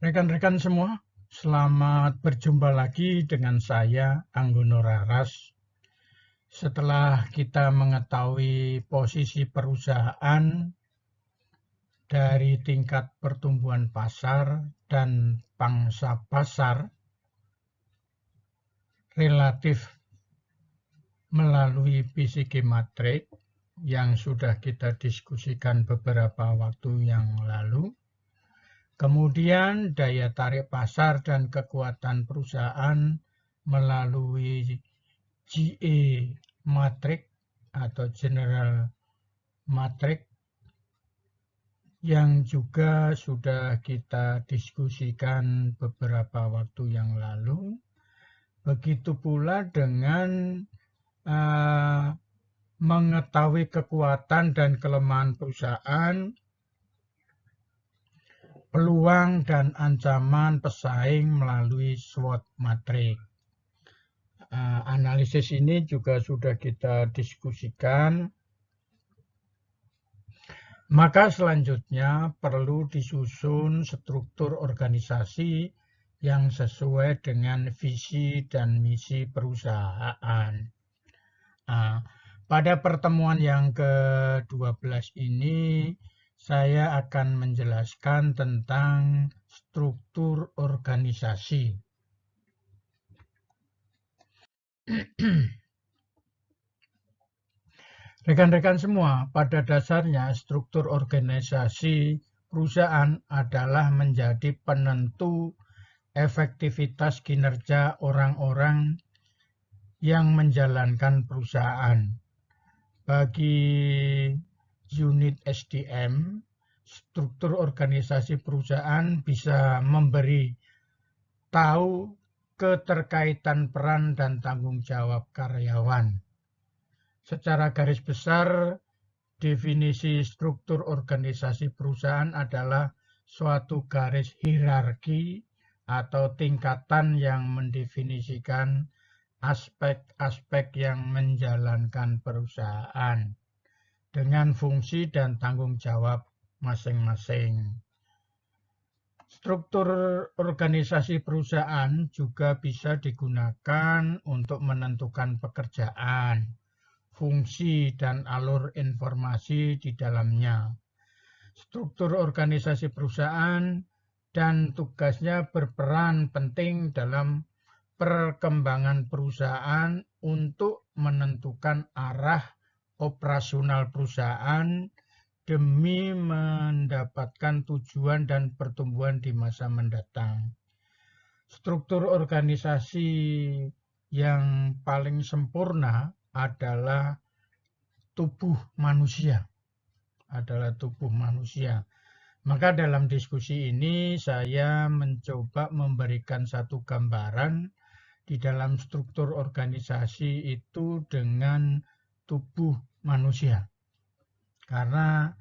Rekan-rekan semua, selamat berjumpa lagi dengan saya, Anggono Raras. Setelah kita mengetahui posisi perusahaan dari tingkat pertumbuhan pasar dan pangsa pasar relatif melalui PCG Matrix yang sudah kita diskusikan beberapa waktu yang lalu. Kemudian daya tarik pasar dan kekuatan perusahaan melalui GA Matrix atau General Matrix yang juga sudah kita diskusikan beberapa waktu yang lalu. Begitu pula dengan mengetahui kekuatan dan kelemahan perusahaan, peluang dan ancaman pesaing melalui SWOT Matrix. Analisis ini juga sudah kita diskusikan. Maka selanjutnya perlu disusun struktur organisasi yang sesuai dengan visi dan misi perusahaan. Pada pertemuan yang ke-12 ini, saya akan menjelaskan tentang struktur organisasi. Rekan-rekan semua, pada dasarnya struktur organisasi perusahaan adalah menjadi penentu efektivitas kinerja orang-orang yang menjalankan perusahaan. Bagi unit SDM, struktur organisasi perusahaan bisa memberi tahu keterkaitan peran dan tanggung jawab karyawan. Secara garis besar, definisi struktur organisasi perusahaan adalah suatu garis hierarki atau tingkatan yang mendefinisikan aspek-aspek yang menjalankan perusahaan dengan fungsi dan tanggung jawab masing-masing. Struktur organisasi perusahaan juga bisa digunakan untuk menentukan pekerjaan, fungsi, dan alur informasi di dalamnya. Struktur organisasi perusahaan dan tugasnya berperan penting dalam perkembangan perusahaan untuk menentukan arah operasional perusahaan demi mendapatkan tujuan dan pertumbuhan di masa mendatang. Struktur organisasi yang paling sempurna adalah tubuh manusia. Maka dalam diskusi ini saya mencoba memberikan satu gambaran di dalam struktur organisasi itu dengan tubuh manusia. Karena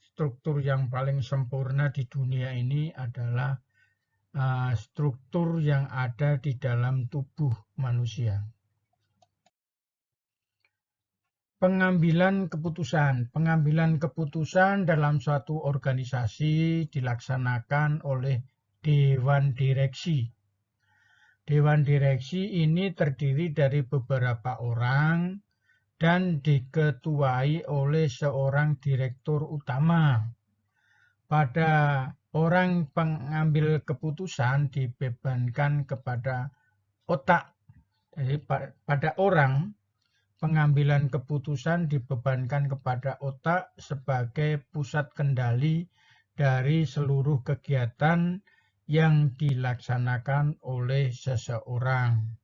struktur yang paling sempurna di dunia ini adalah struktur yang ada di dalam tubuh manusia. Pengambilan keputusan dalam suatu organisasi dilaksanakan oleh Dewan Direksi. Dewan Direksi ini terdiri dari beberapa orang dan diketuai oleh seorang direktur utama. Pada orang pengambil keputusan dibebankan kepada otak. Jadi pada orang pengambilan keputusan dibebankan kepada otak sebagai pusat kendali dari seluruh kegiatan yang dilaksanakan oleh seseorang.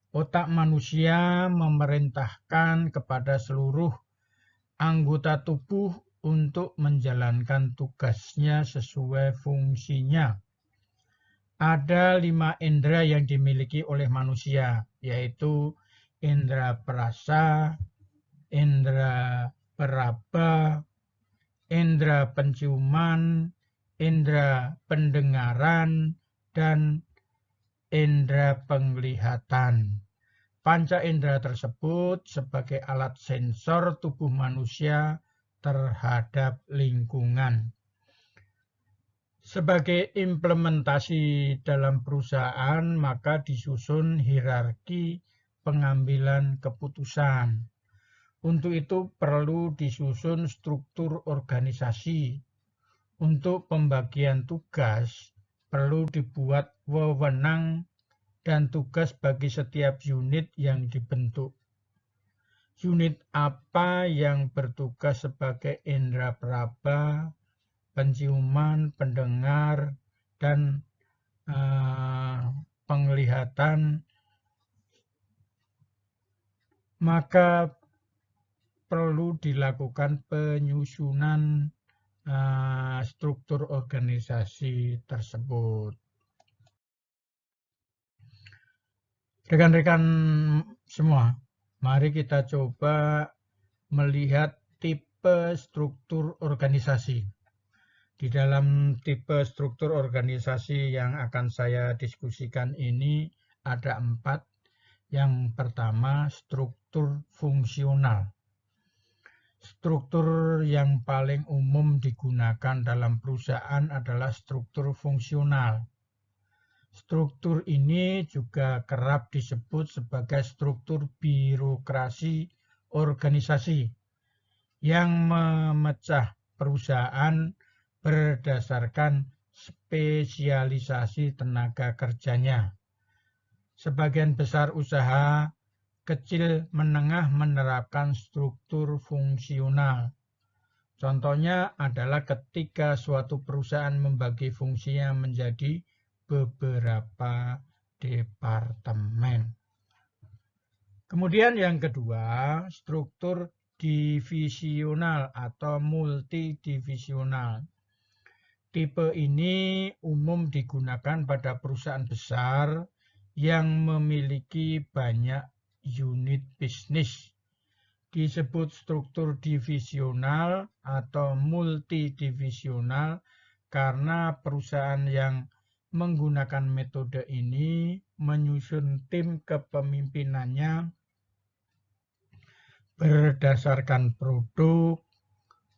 Otak manusia memerintahkan kepada seluruh anggota tubuh untuk menjalankan tugasnya sesuai fungsinya. Ada 5 indera yang dimiliki oleh manusia, yaitu indera perasa, indera peraba, indera penciuman, indera pendengaran, dan indera penglihatan. Panca indera tersebut sebagai alat sensor tubuh manusia terhadap lingkungan. Sebagai implementasi dalam perusahaan, maka disusun hierarki pengambilan keputusan. Untuk itu perlu disusun struktur organisasi. Untuk pembagian tugas, perlu dibuat wewenang dan tugas bagi setiap unit yang dibentuk. Unit apa yang bertugas sebagai indera peraba, penciuman, pendengar, dan penglihatan, maka perlu dilakukan penyusunan struktur organisasi tersebut. Rekan-rekan semua, mari kita coba melihat tipe struktur organisasi. Di dalam tipe struktur organisasi yang akan saya diskusikan ini ada 4. Yang pertama, struktur fungsional. Struktur yang paling umum digunakan dalam perusahaan adalah struktur fungsional. Struktur ini juga kerap disebut sebagai struktur birokrasi organisasi yang memecah perusahaan berdasarkan spesialisasi tenaga kerjanya. Sebagian besar usaha kecil menengah menerapkan struktur fungsional. Contohnya adalah ketika suatu perusahaan membagi fungsinya menjadi beberapa departemen. Kemudian yang kedua, struktur divisional atau multidivisional. Tipe ini umum digunakan pada perusahaan besar yang memiliki banyak unit bisnis. Disebut struktur divisional atau multidivisional karena perusahaan yang menggunakan metode ini menyusun tim kepemimpinannya berdasarkan produk,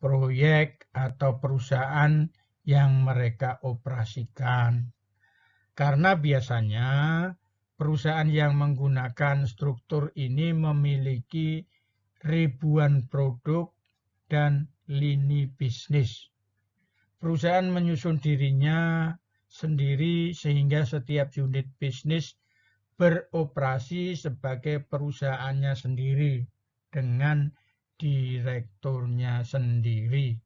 proyek, atau perusahaan yang mereka operasikan. Karena biasanya perusahaan yang menggunakan struktur ini memiliki ribuan produk dan lini bisnis. Perusahaan menyusun dirinya sendiri sehingga setiap unit bisnis beroperasi sebagai perusahaannya sendiri dengan direkturnya sendiri.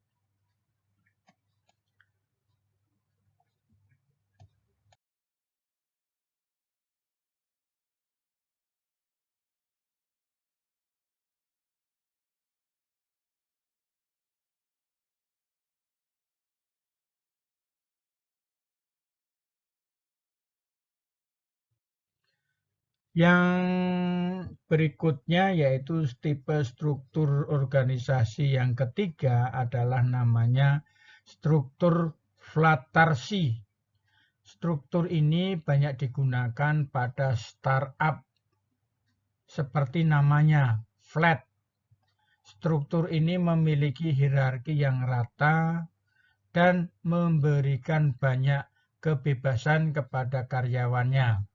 Yang berikutnya yaitu tipe struktur organisasi yang ketiga adalah namanya struktur flatarsi. Struktur ini banyak digunakan pada startup seperti namanya flat. Struktur ini memiliki hierarki yang rata dan memberikan banyak kebebasan kepada karyawannya.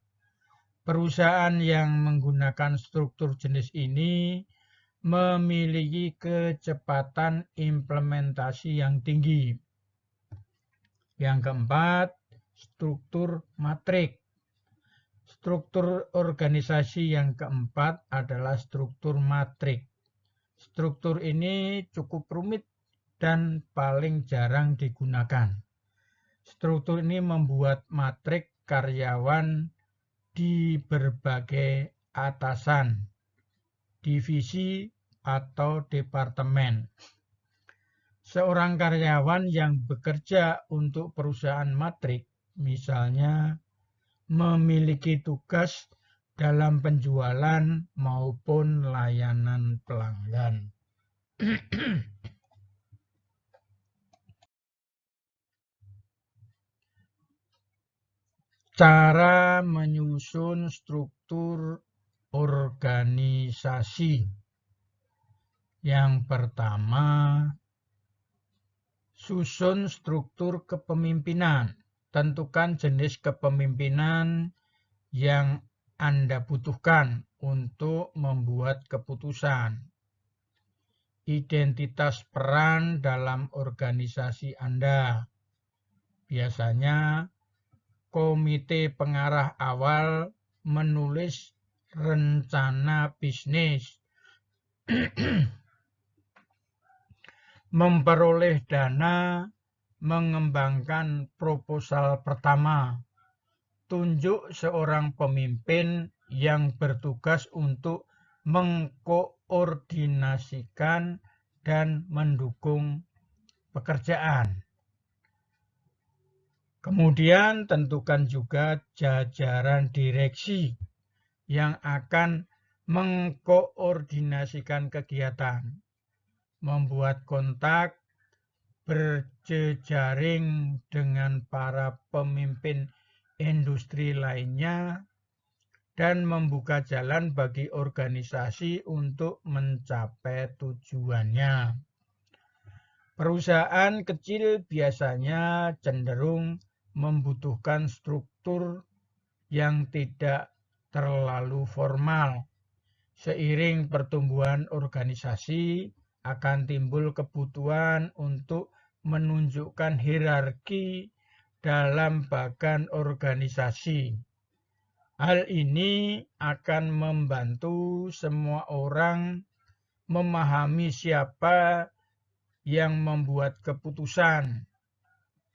Perusahaan yang menggunakan struktur jenis ini memiliki kecepatan implementasi yang tinggi. Yang keempat, struktur matrik. Struktur organisasi yang keempat adalah struktur matrik. Struktur ini cukup rumit dan paling jarang digunakan. Struktur ini membuat matrik karyawan di berbagai atasan, divisi, atau departemen. Seorang karyawan yang bekerja untuk perusahaan matrik, misalnya memiliki tugas dalam penjualan maupun layanan pelanggan. Cara menyusun struktur organisasi. Yang pertama, Susun struktur kepemimpinan. Tentukan jenis kepemimpinan yang Anda butuhkan untuk membuat keputusan. Identitas peran dalam organisasi Anda. Biasanya, komite pengarah awal menulis rencana bisnis, memperoleh dana, mengembangkan proposal pertama. Tunjuk seorang pemimpin yang bertugas untuk mengkoordinasikan dan mendukung pekerjaan. Kemudian tentukan juga jajaran direksi yang akan mengkoordinasikan kegiatan, membuat kontak, berjejaring dengan para pemimpin industri lainnya, dan membuka jalan bagi organisasi untuk mencapai tujuannya. Perusahaan kecil biasanya cenderung membutuhkan struktur yang tidak terlalu formal. Seiring pertumbuhan organisasi, akan timbul kebutuhan untuk menunjukkan hierarki dalam bagan organisasi. Hal ini akan membantu semua orang memahami siapa yang membuat keputusan.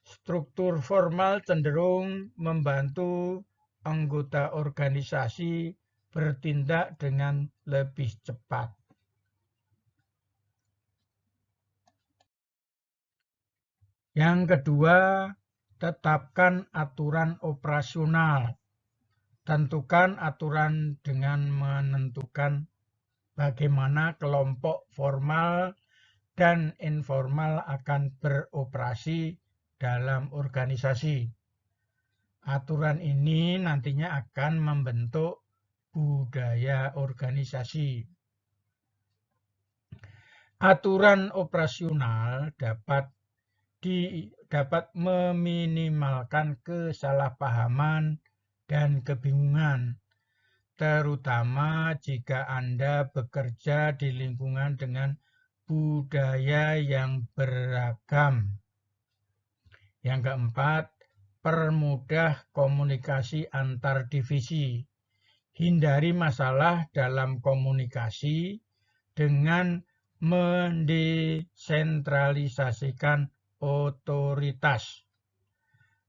Struktur formal cenderung membantu anggota organisasi bertindak dengan lebih cepat. Yang kedua, tetapkan aturan operasional. Tentukan aturan dengan menentukan bagaimana kelompok formal dan informal akan beroperasi dalam organisasi. Aturan ini nantinya akan membentuk budaya organisasi. Aturan operasional dapat meminimalkan kesalahpahaman dan kebingungan, terutama jika Anda bekerja di lingkungan dengan budaya yang beragam. Yang keempat, permudah komunikasi antar divisi. Hindari masalah dalam komunikasi dengan mendesentralisasikan otoritas.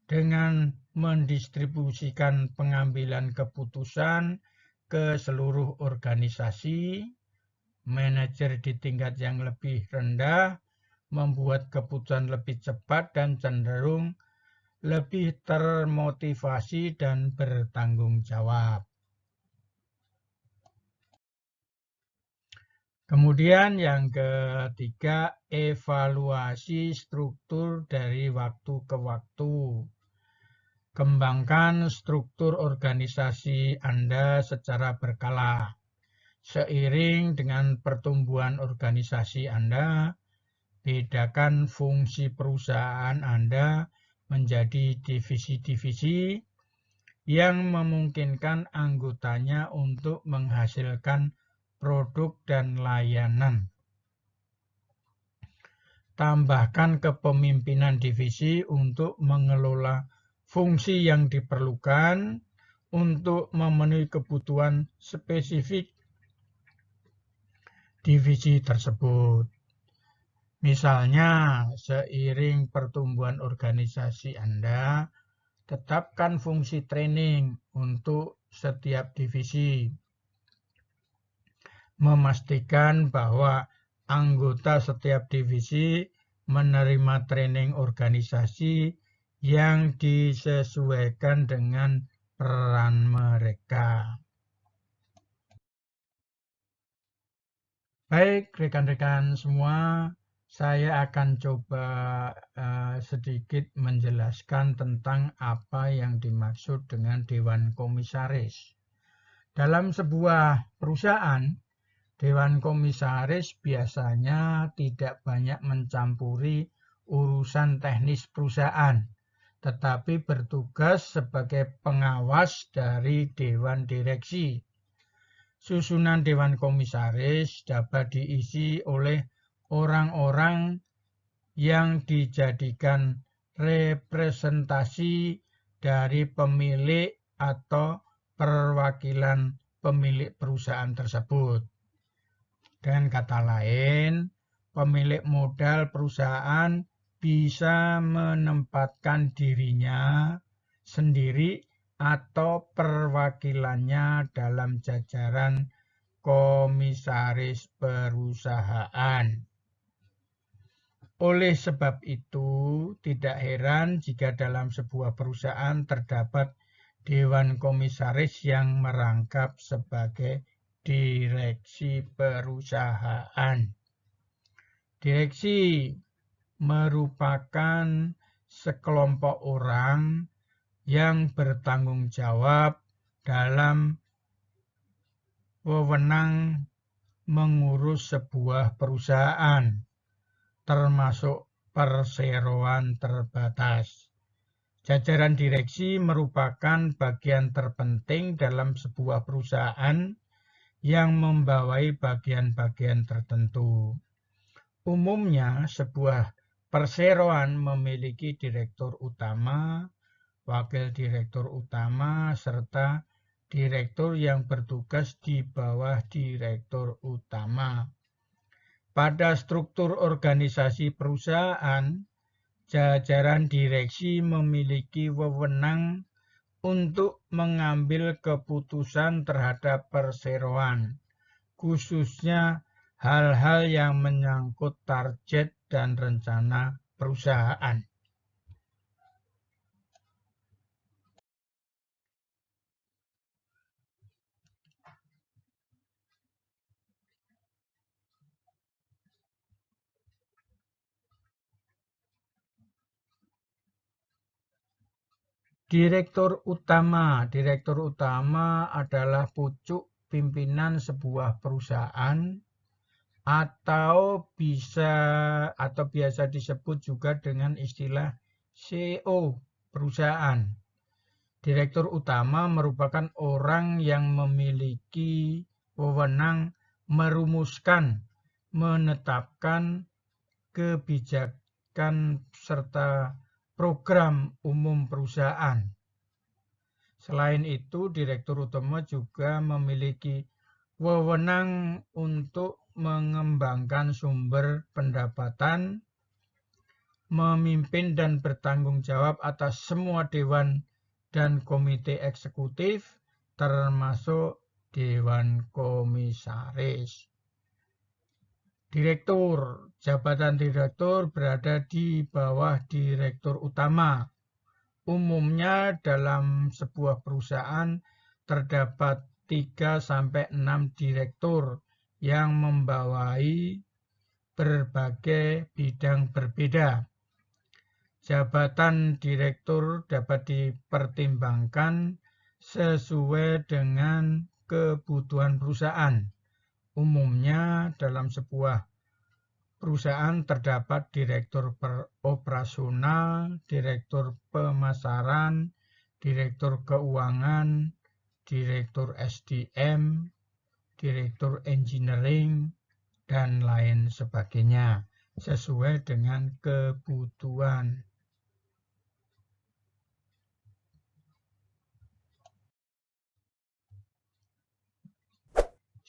Dengan mendistribusikan pengambilan keputusan ke seluruh organisasi, manajer di tingkat yang lebih rendah membuat keputusan lebih cepat dan cenderung lebih termotivasi dan bertanggung jawab. Kemudian yang ketiga, evaluasi struktur dari waktu ke waktu. Kembangkan struktur organisasi Anda secara berkala. Seiring dengan pertumbuhan organisasi Anda, bedakan fungsi perusahaan Anda menjadi divisi-divisi yang memungkinkan anggotanya untuk menghasilkan produk dan layanan. Tambahkan kepemimpinan divisi untuk mengelola fungsi yang diperlukan untuk memenuhi kebutuhan spesifik divisi tersebut. Misalnya, seiring pertumbuhan organisasi Anda, tetapkan fungsi training untuk setiap divisi. Memastikan bahwa anggota setiap divisi menerima training organisasi yang disesuaikan dengan peran mereka. Baik, rekan-rekan semua, saya akan coba sedikit menjelaskan tentang apa yang dimaksud dengan Dewan Komisaris. Dalam sebuah perusahaan, Dewan Komisaris biasanya tidak banyak mencampuri urusan teknis perusahaan, tetapi bertugas sebagai pengawas dari Dewan Direksi. Susunan Dewan Komisaris dapat diisi oleh orang-orang yang dijadikan representasi dari pemilik atau perwakilan pemilik perusahaan tersebut. Dengan kata lain, pemilik modal perusahaan bisa menempatkan dirinya sendiri atau perwakilannya dalam jajaran komisaris perusahaan. Oleh sebab itu, tidak heran jika dalam sebuah perusahaan terdapat dewan komisaris yang merangkap sebagai direksi perusahaan. Direksi merupakan sekelompok orang yang bertanggung jawab dalam wewenang mengurus sebuah perusahaan, termasuk perseroan terbatas. Jajaran direksi merupakan bagian terpenting dalam sebuah perusahaan yang membawai bagian-bagian tertentu. Umumnya, sebuah perseroan memiliki direktur utama, wakil direktur utama, serta direktur yang bertugas di bawah direktur utama. Pada struktur organisasi perusahaan, jajaran direksi memiliki wewenang untuk mengambil keputusan terhadap perseroan, khususnya hal-hal yang menyangkut target dan rencana perusahaan. Direktur utama adalah pucuk pimpinan sebuah perusahaan atau biasa disebut juga dengan istilah CEO perusahaan. Direktur utama merupakan orang yang memiliki wewenang merumuskan, menetapkan kebijakan serta program umum perusahaan. Selain itu, direktur utama juga memiliki wewenang untuk mengembangkan sumber pendapatan, memimpin dan bertanggung jawab atas semua dewan dan komite eksekutif, termasuk dewan komisaris. Direktur, jabatan direktur berada di bawah direktur utama. Umumnya dalam sebuah perusahaan terdapat 3-6 direktur yang membawai berbagai bidang berbeda. Jabatan direktur dapat dipertimbangkan sesuai dengan kebutuhan perusahaan. Umumnya dalam sebuah perusahaan terdapat direktur operasional, direktur pemasaran, direktur keuangan, direktur SDM, direktur engineering, dan lain sebagainya, sesuai dengan kebutuhan.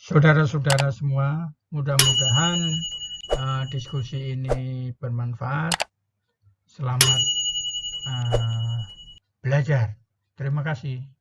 Saudara-saudara semua, mudah-mudahan diskusi ini bermanfaat. Selamat belajar. Terima kasih.